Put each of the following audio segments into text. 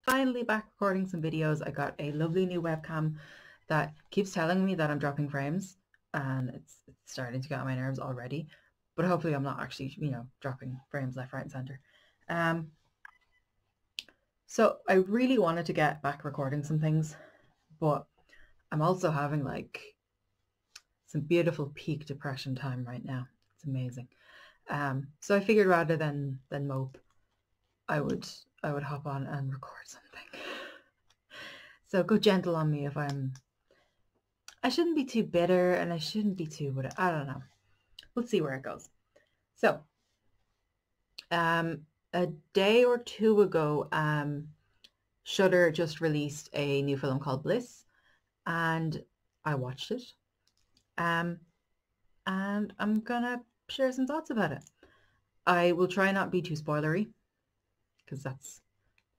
finally back recording some videos. I got a lovely new webcam that keeps telling me that I'm dropping frames, and it's starting to get on my nerves already. But hopefully I'm not actually, dropping frames left, right, and center. So I really wanted to get back recording some things, but I'm also having like some beautiful peak depression time right now. It's amazing. So I figured rather than mope, I would hop on and record something. So go gentle on me if I shouldn't be too bitter and I shouldn't be too, but I don't know. We'll see where it goes. So, a day or two ago, Shudder just released a new film called Bliss, and I watched it. And I'm gonna share some thoughts about it. I will try not be too spoilery, because that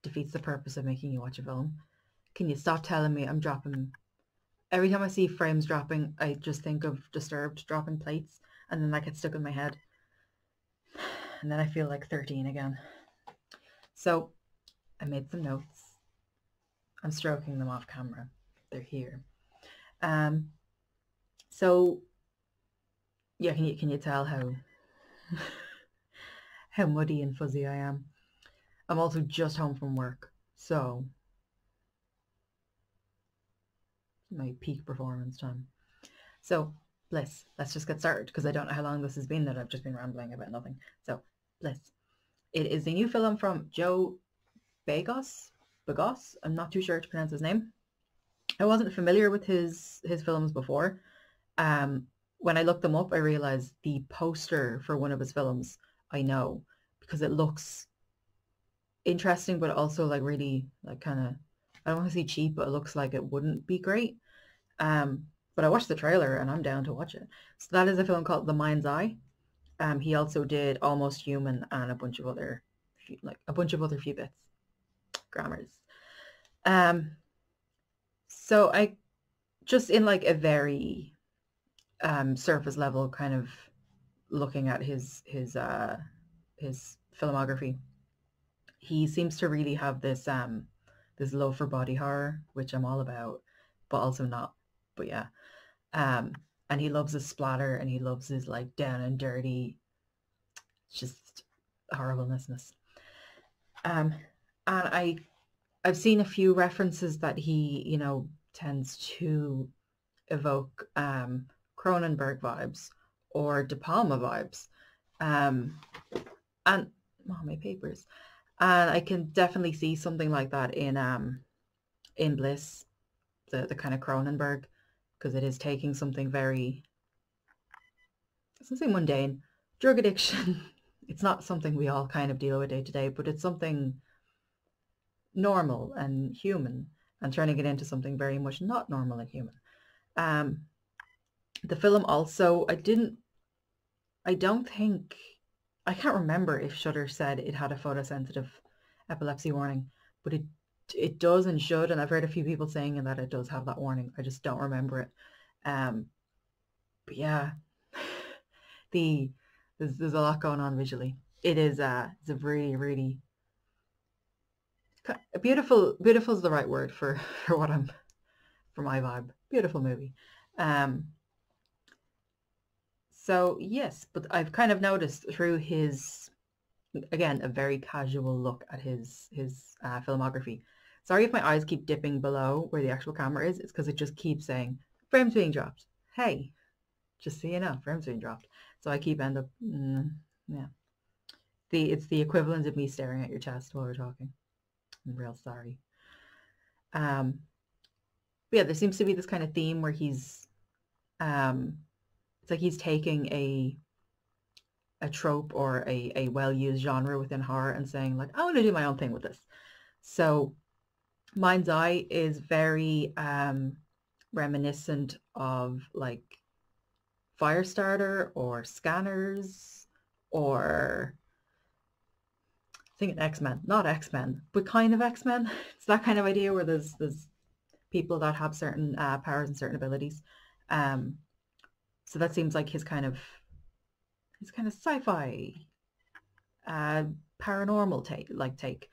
defeats the purpose of making you watch a film. Can you stop telling me I'm dropping? Every time I see frames dropping, I just think of Disturbed dropping plates, and then that gets stuck in my head. And then I feel like 13 again. So I made some notes. I'm stroking them off camera. They're here. So yeah, can you tell how how muddy and fuzzy I am? I'm also just home from work, so my peak performance time. So Bliss, let's just get started because I don't know how long this has been that I've just been rambling about nothing. So Bliss. It is a new film from Joe Begos. I'm not too sure to pronounce his name. I wasn't familiar with his films before. When I looked them up, I realized the poster for one of his films I know because it looks interesting, but also like really like kind of, I don't want to say cheap, but it looks like it wouldn't be great. But I watched the trailer and I'm down to watch it. So that is a film called The Mind's Eye. He also did Almost Human and a bunch of other few bits, grammars. So I just in like a very surface level kind of looking at his filmography, he seems to really have this this love for body horror, which I'm all about, but also not. But yeah. And he loves his splatter and he loves his like down and dirty, just horribleness. And I've seen a few references that he, tends to evoke Cronenberg vibes or De Palma vibes. And my papers. And I can definitely see something like that in Bliss, the kind of Cronenberg, because it is taking something very, something mundane, drug addiction. It's not something we all kind of deal with day to day, but it's something normal and human, and turning it into something very much not normal and human. The film also, I don't think, I can't remember if Shudder said it had a photosensitive epilepsy warning, but it does and should, and I've heard a few people saying that it does have that warning. I just don't remember it. But yeah, there's a lot going on visually. It's a really, really beautiful is the right word for what for my vibe. Beautiful movie. So yes, but I've kind of noticed through his, again, a very casual look at his filmography. Sorry if my eyes keep dipping below where the actual camera is. It's because it just keeps saying frames being dropped. Hey, just so you know, frames being dropped. So I keep yeah. It's the equivalent of me staring at your chest while we're talking. I'm real sorry. But yeah, there seems to be this kind of theme where he's it's like he's taking a trope or a well-used genre within horror and saying like, I want to do my own thing with this. So Mind's Eye is very reminiscent of like Firestarter or Scanners or I think X-Men, not X-Men, but kind of X-Men. It's that kind of idea where there's people that have certain powers and certain abilities. So that seems like his kind of sci-fi paranormal take.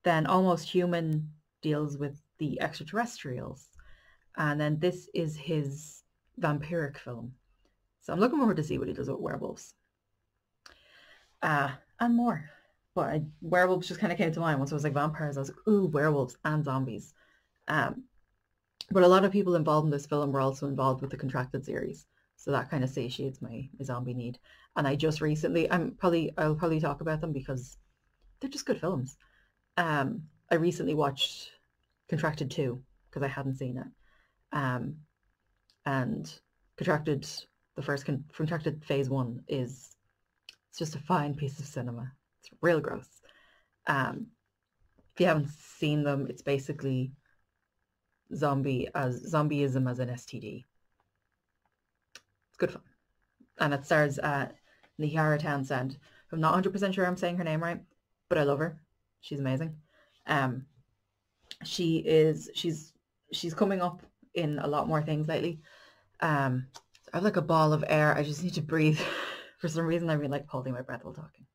Then Almost Human deals with the extraterrestrials. And then this is his vampiric film. So I'm looking forward to see what he does with werewolves. And more. But werewolves just kind of came to mind once I was like vampires. I was like, ooh, werewolves and zombies. But a lot of people involved in this film were also involved with the Contracted series. So that kind of satiates my zombie need. And I just recently, I'll probably talk about them because they're just good films. I recently watched Contracted 2 because I hadn't seen it. And Contracted, the first Contracted phase 1 it's just a fine piece of cinema. It's real gross. If you haven't seen them, it's basically zombieism as an STD. It's good fun. And it stars Nihara Townsend. I'm not 100% sure I'm saying her name right, but I love her. She's amazing. She's coming up in a lot more things lately. I have like a ball of air. I just need to breathe. For some reason, I've been like holding my breath while talking.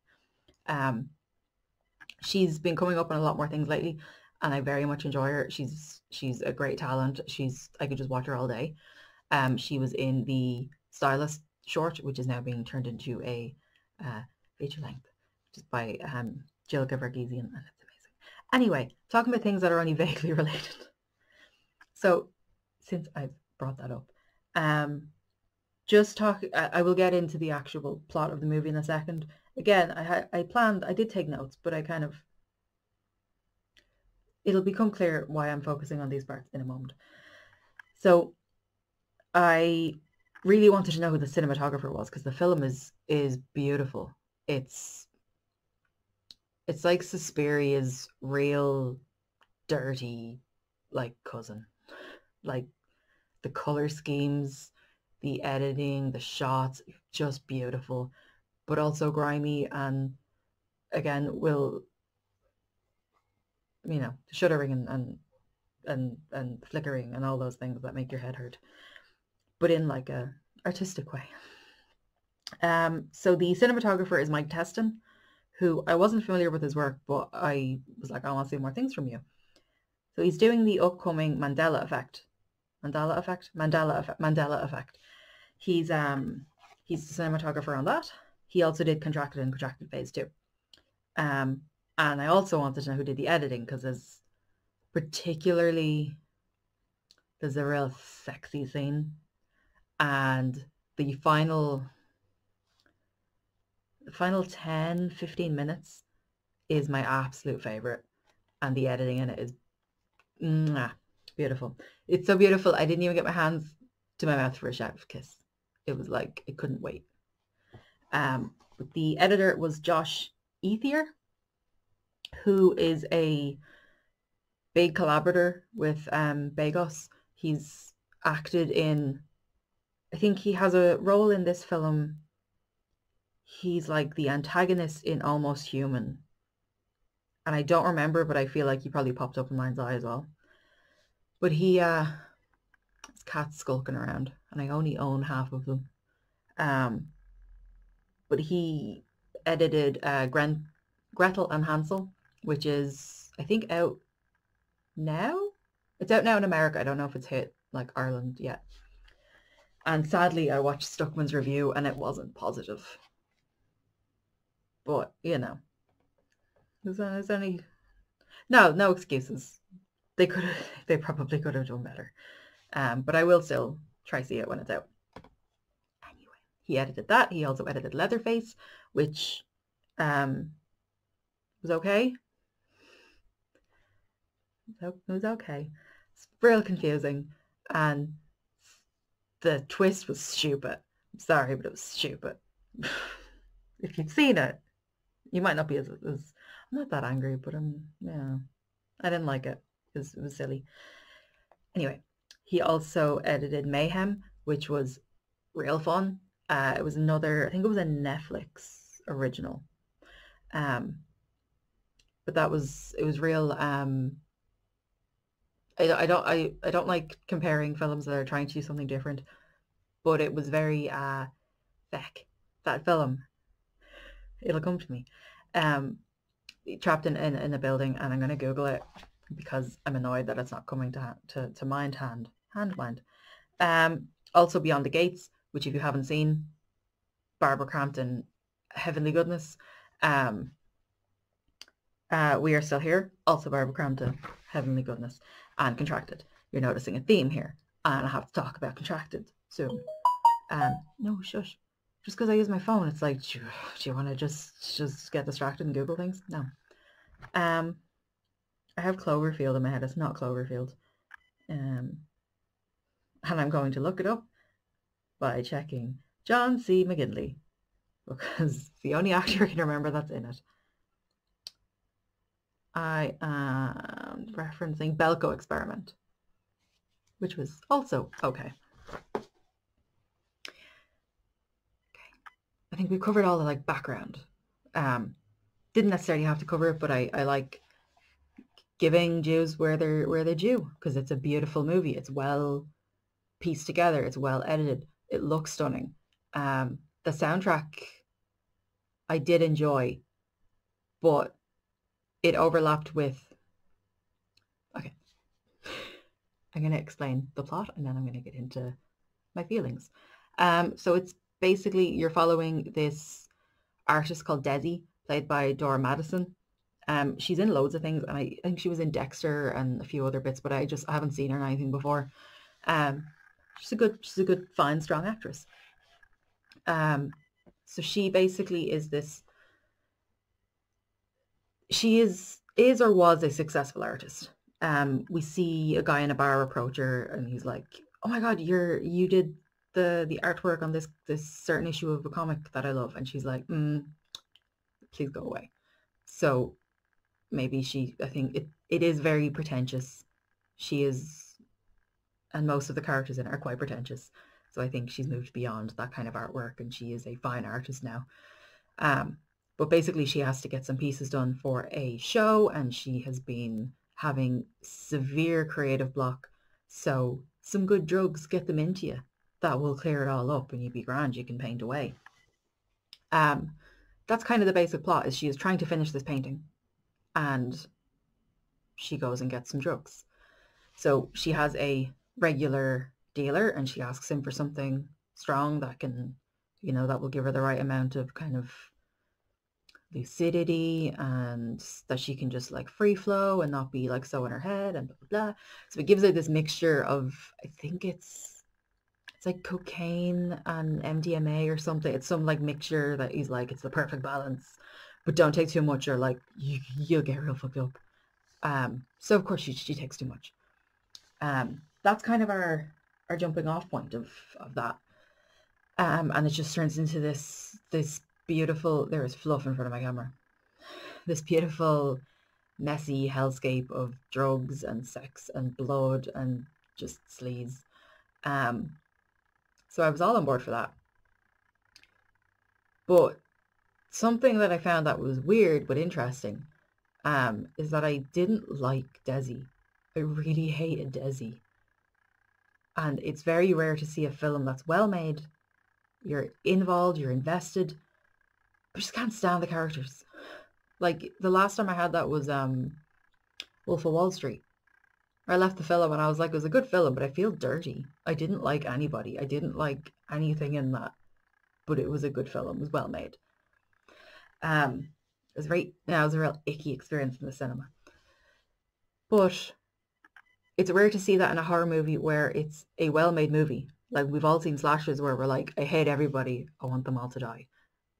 She's been coming up in a lot more things lately, and I very much enjoy her. She's a great talent. I could just watch her all day. She was in the Stylist short, which is now being turned into a feature length, just by Jill Verghese, and it's amazing. Anyway, talking about things that are only vaguely related. So, since I've brought that up, I will get into the actual plot of the movie in a second. Again, I did take notes, but it'll become clear why I'm focusing on these parts in a moment. So I really wanted to know who the cinematographer was because the film is beautiful. It's like Suspiria's real dirty like cousin. Like the color schemes, the editing, the shots, just beautiful, but also grimy, and again shuddering and flickering and all those things that make your head hurt, but in like a artistic way. So the cinematographer is Mike Teston, who I wasn't familiar with his work, but I was like, I want to see more things from you. So he's doing the upcoming Mandela Effect. He's the cinematographer on that. He also did Contracted and Contracted Phase 2. And I also wanted to know who did the editing, because there's a real sexy scene, and the final 10-15 minutes is my absolute favorite, and the editing in it is beautiful. It's so beautiful I didn't even get my hands to my mouth for a chef kiss. It was like it couldn't wait. But the editor was Josh Ethier, who is a big collaborator with Bagos. He's acted in, I think he has a role in this film. He's like the antagonist in Almost Human. And I don't remember, but I feel like he probably popped up in Mind's Eye as well. But his cat's skulking around, and I only own half of them. But he edited Gretel and Hansel, which is, I think, out now. It's out now in America. I don't know if it's hit like Ireland yet. And sadly, I watched Stuckman's review and it wasn't positive. But, there's only... No excuses. They probably could have done better. But I will still try see it when it's out. Anyway, he edited that. He also edited Leatherface, which was okay. It was okay. It's real confusing, and the twist was stupid. I'm sorry, but it was stupid. If you've seen it, you might not be as I'm not that angry, but I didn't like it because it was silly. Anyway, he also edited Mayhem, which was real fun. It was I think it was a Netflix original. But it was real. I don't like comparing films that are trying to do something different, but it was very feck, that film. It'll come to me. trapped in a building, and I'm going to Google it because I'm annoyed that it's not coming to mind. Also Beyond the Gates, which if you haven't seen, Barbara Crampton, heavenly goodness. We Are Still Here, also Barbara Crampton, heavenly goodness. And Contracted. You're noticing a theme here, and I have to talk about Contracted soon. No, shush. Just because I use my phone, it's like, do you want to just get distracted and Google things? No. I have Cloverfield in my head. It's not Cloverfield. And I'm going to look it up by checking John C. McGinley, because it's the only actor I can remember that's in it. I am referencing Belko Experiment, which was also okay. I think we covered all the like background. Didn't necessarily have to cover it, but I like giving Jews where they're due, because it's a beautiful movie. It's well pieced together. It's well edited. It looks stunning. The soundtrack I did enjoy, but it overlapped with... Okay. I'm going to explain the plot, and then I'm going to get into my feelings. So it's basically, you're following this artist called Desi, played by Dora Madison. She's in loads of things, and I think she was in Dexter and a few other bits, but I haven't seen her in anything before. She's a good, fine, strong actress. So she basically is this... She is or was a successful artist. We see a guy in a bar approach her, and he's like, "Oh my God, you did the artwork on this certain issue of a comic that I love," and she's like, "Please go away." So maybe I think it is very pretentious. She is, and most of the characters in it are quite pretentious. So I think she's moved beyond that kind of artwork, and she is a fine artist now. But basically she has to get some pieces done for a show, and she has been having severe creative block. So some good drugs, get them into you. That will clear it all up, and you'd be grand. You can paint away. That's kind of the basic plot, is she is trying to finish this painting, and she goes and gets some drugs. So she has a regular dealer, and she asks him for something strong that can, that will give her the right amount of kind of lucidity, and that she can just like free flow and not be like so in her head and blah, blah, blah. So it gives her this mixture of, I think it's like cocaine and MDMA or something. It's some like mixture that he's like, it's the perfect balance, but don't take too much, or like you'll get real fucked up. So of course she takes too much. That's kind of our jumping off point of that. And it just turns into this beautiful... There is fluff in front of my camera. This beautiful, messy hellscape of drugs and sex and blood and just sleaze. So I was all on board for that. But something that I found that was weird but interesting is that I didn't like Desi. I really hated Desi. And it's very rare to see a film that's well made. You're involved, you're invested, but I just can't stand the characters. Like, the last time I had that was Wolf of Wall Street. I left the film and I was like, it was a good film, but I feel dirty. I didn't like anybody. I didn't like anything in that, but it was a good film. It was well made. It was a real icky experience in the cinema. But it's rare to see that in a horror movie where it's a well-made movie. Like, we've all seen slashers where we're like, I hate everybody, I want them all to die.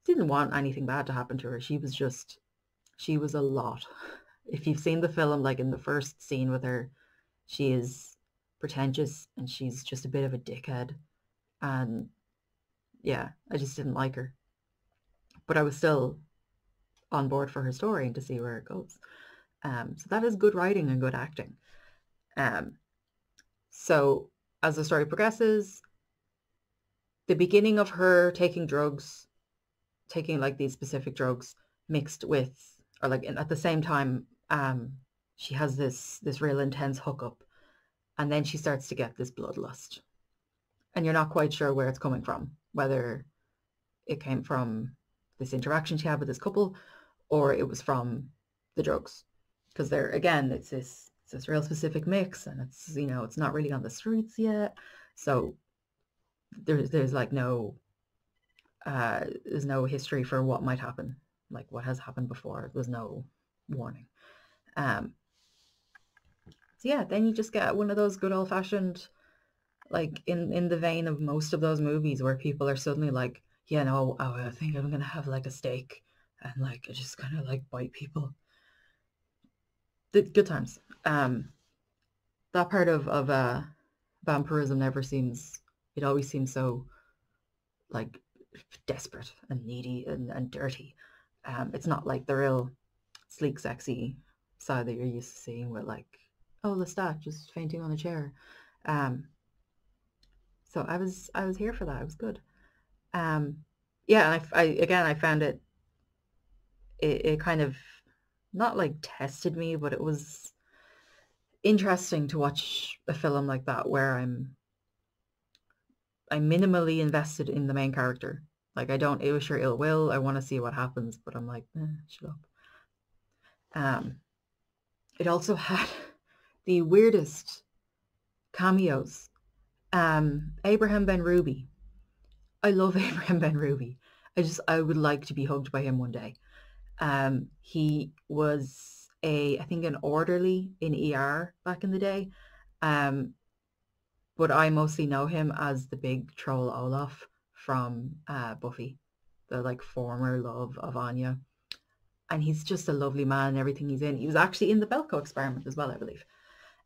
Didn't want anything bad to happen to her. She was a lot. If you've seen the film, like in the first scene with her, she is pretentious and she's just a bit of a dickhead. And yeah, I just didn't like her. But I was still on board for her story and to see where it goes. So that is good writing and good acting. So as the story progresses, the beginning of her taking drugs, taking like these specific drugs mixed with, or like at the same time, she has this real intense hookup, and then she starts to get this bloodlust, and you're not quite sure where it's coming from, whether it came from this interaction she had with this couple, or it was from the drugs, because they're, again, it's this real specific mix, and it's, you know, it's not really on the streets yet, so there's like there's no history for what might happen, like what has happened before. There's no warning. So yeah, then you just get one of those good old fashioned, like in the vein of most of those movies where people are suddenly like, yeah, no, I think I'm gonna have like a steak and like I just kind of like bite people. The good times. That part of vampirism never seems. It always seems so like desperate and needy and dirty. It's not like the real sleek, sexy side that you're used to seeing with like, oh, Lestat just fainting on a chair. So I was here for that. It was good. Yeah, I again I found it kind of not like tested me, but it was interesting to watch a film like that where I'm minimally invested in the main character. Like I don't wish her ill will. I want to see what happens, but I'm like, shut up. It also had the weirdest cameos. Abraham Ben Ruby. I love Abraham Ben Ruby. I would like to be hugged by him one day. He was I think an orderly in ER back in the day. But I mostly know him as the big troll Olaf from Buffy, the like former love of Anya. And he's just a lovely man in everything he's in. He was actually in the Belko Experiment as well, I believe.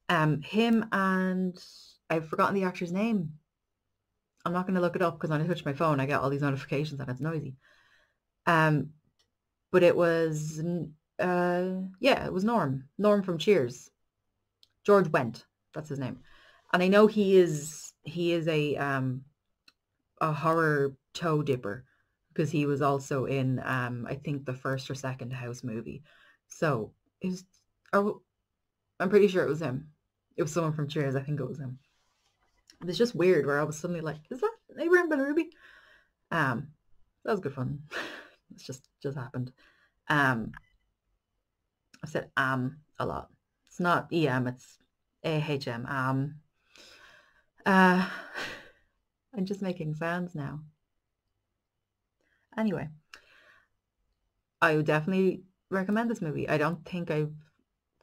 Him and I've forgotten the actor's name. I'm not going to look it up because when I touch my phone, I get all these notifications and it's noisy. But it was, yeah, it was Norm from Cheers. George Wendt, that's his name. And I know he is a horror toe dipper because he was also in, I think the first or second House movie. So it was, I'm pretty sure it was him. It was someone from Cheers. I think it was him. It was just weird where I was suddenly like, is that Abraham Ben Ruby? That was good fun. It's just happened. I said a lot. It's not em, it's ahm. I'm just making sounds now. Anyway, I would definitely recommend this movie. I don't think I've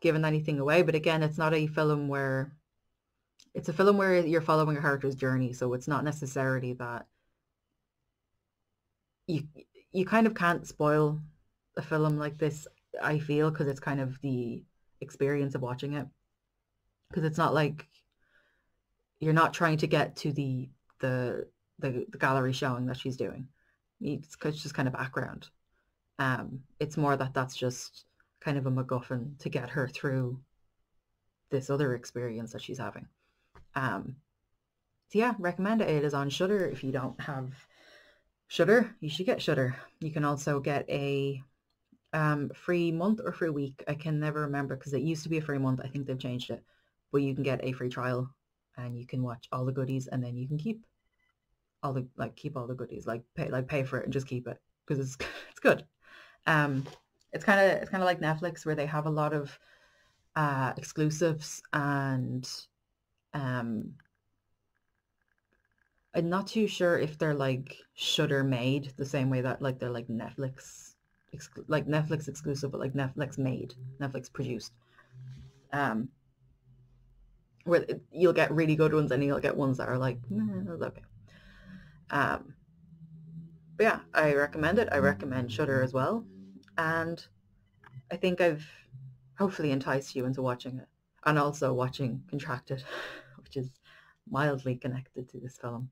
given anything away, but again, it's not a film where it's a film where you're following a character's journey, so it's not necessarily that you kind of can't spoil a film like this, I feel, because it's kind of the experience of watching it. Because it's not like you're not trying to get to the gallery showing that she's doing. It's just kind of background. It's more that that's just kind of a MacGuffin to get her through this other experience that she's having. So yeah, recommend it. It is on Shudder. If you don't have Shudder, you should get Shudder. You can also get a free month or free week. I can never remember because it used to be a free month. I think they've changed it. But you can get a free trial and you can watch all the goodies and then you can keep all the goodies, like pay for it and just keep it because it's good. It's kind of like Netflix where they have a lot of exclusives, and I'm not too sure if they're like Shudder made the same way that like they're like Netflix exclusive, but like Netflix made, Netflix produced. Where you'll get really good ones and you'll get ones that are like, okay. But yeah, I recommend it. I recommend Shudder as well. And I think I've hopefully enticed you into watching it. And also watching Contracted, which is mildly connected to this film.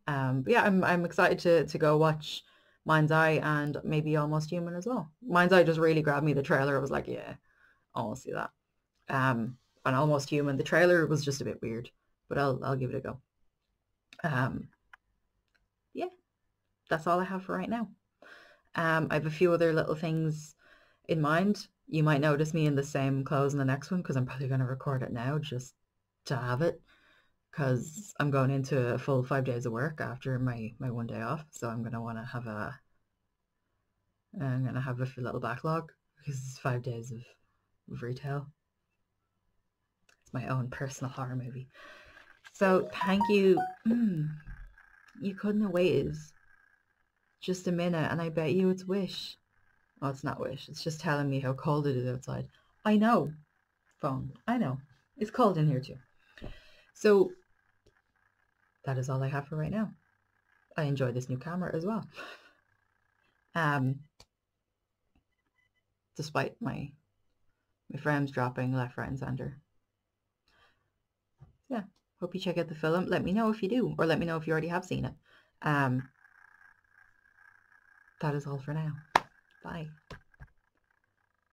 But yeah, I'm excited to go watch Mind's Eye and maybe Almost Human as well. Mind's Eye just really grabbed me. The trailer, I was like, yeah, I want to see that. And Almost Human, the trailer was just a bit weird, but I'll give it a go. Yeah, that's all I have for right now. I have a few other little things in mind. You might notice me in the same clothes in the next one because I'm probably going to record it now just to have it, because I'm going into a full 5 days of work after my 1 day off. So I'm going to want to have a little backlog. because it's 5 days of retail. It's my own personal horror movie. So thank you. You couldn't have waited just a minute, and I bet you it's Wish. Oh, it's not Wish. It's just telling me how cold it is outside. I know. Phone. I know. It's cold in here too. So that is all I have for right now. I enjoy this new camera as well. Despite my frames dropping left, right, and center. Yeah. Hope you check out the film. Let me know if you do, or let me know if you already have seen it. That is all for now. Bye.